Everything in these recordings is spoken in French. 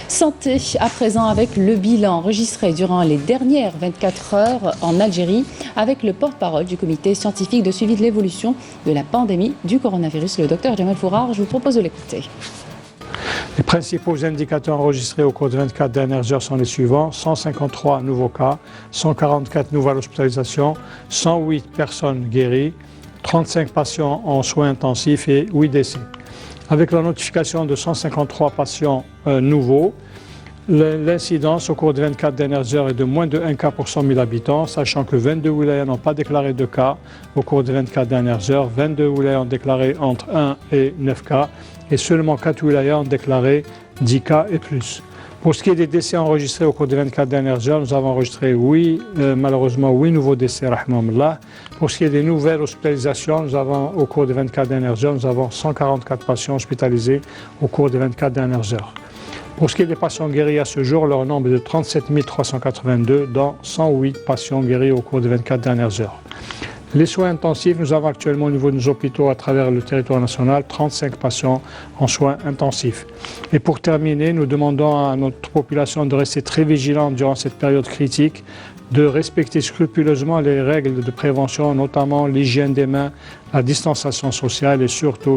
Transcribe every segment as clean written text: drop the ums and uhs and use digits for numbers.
Santé à présent avec le bilan enregistré durant les dernières 24 heures en Algérie avec le porte-parole du comité scientifique de suivi de l'évolution de la pandémie du coronavirus, le docteur Jamel Fourard. Je vous propose de l'écouter. Les principaux indicateurs enregistrés au cours des 24 dernières heures sont les suivants: 153 nouveaux cas, 144 nouvelles hospitalisations, 108 personnes guéries, 35 patients en soins intensifs et 8 décès. Avec la notification de 153 patients nouveaux, l'incidence au cours des 24 dernières heures est de moins de 1 cas pour 100 000 habitants, sachant que 22 wilayas n'ont pas déclaré de cas au cours des 24 dernières heures, 22 wilayas ont déclaré entre 1 et 9 cas, et seulement 4 wilayas ont déclaré 10 cas et plus. Pour ce qui est des décès enregistrés au cours des 24 dernières heures, nous avons enregistré malheureusement 8 nouveaux décès, rahimahumullah. Pour ce qui est des nouvelles hospitalisations, au cours des 24 dernières heures, nous avons 144 patients hospitalisés au cours des 24 dernières heures. Pour ce qui est des patients guéris à ce jour, leur nombre est de 37 382, dont 108 patients guéris au cours des 24 dernières heures. Les soins intensifs, nous avons actuellement au niveau de nos hôpitaux à travers le territoire national 35 patients en soins intensifs. Et pour terminer, nous demandons à notre population de rester très vigilante durant cette période critique, de respecter scrupuleusement les règles de prévention, notamment l'hygiène des mains, la distanciation sociale et surtout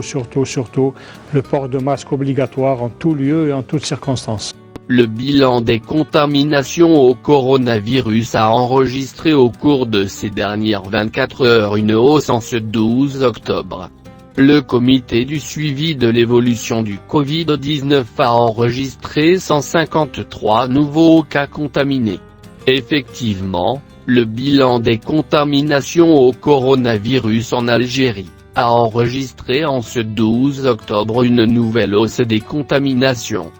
le port de masque obligatoire en tout lieu et en toutes circonstances. Le bilan des contaminations au coronavirus a enregistré au cours de ces dernières 24 heures une hausse en ce 12 octobre. Le comité du suivi de l'évolution du Covid-19 a enregistré 153 nouveaux cas contaminés. Effectivement, le bilan des contaminations au coronavirus en Algérie a enregistré en ce 12 octobre une nouvelle hausse des contaminations.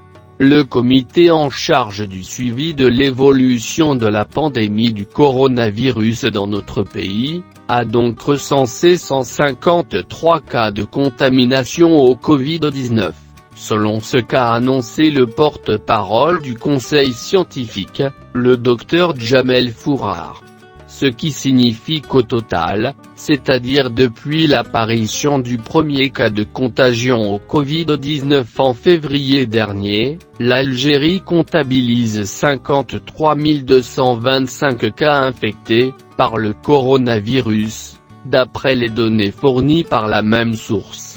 Le comité en charge du suivi de l'évolution de la pandémie du coronavirus dans notre pays, a donc recensé 153 cas de contamination au Covid-19, selon ce qu'a annoncé le porte-parole du conseil scientifique, le docteur Jamel Fourard. Ce qui signifie qu'au total, c'est-à-dire depuis l'apparition du premier cas de contagion au Covid-19 en février dernier, l'Algérie comptabilise 53 225 cas infectés par le coronavirus, d'après les données fournies par la même source.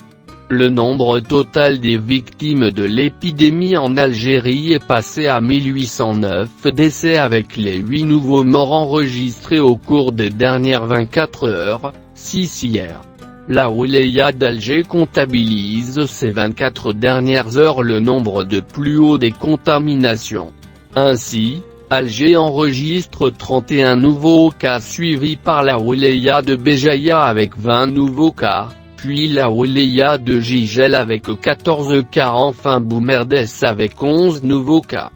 Le nombre total des victimes de l'épidémie en Algérie est passé à 1809 décès avec les 8 nouveaux morts enregistrés au cours des dernières 24 heures, 6 hier. La wilaya d'Alger comptabilise ces 24 dernières heures le nombre de plus haut des contaminations. Ainsi, Alger enregistre 31 nouveaux cas suivis par la wilaya de Béjaïa avec 20 nouveaux cas. Puis la wilaya de Jijel avec 14 cas, enfin Boumerdès avec 11 nouveaux cas.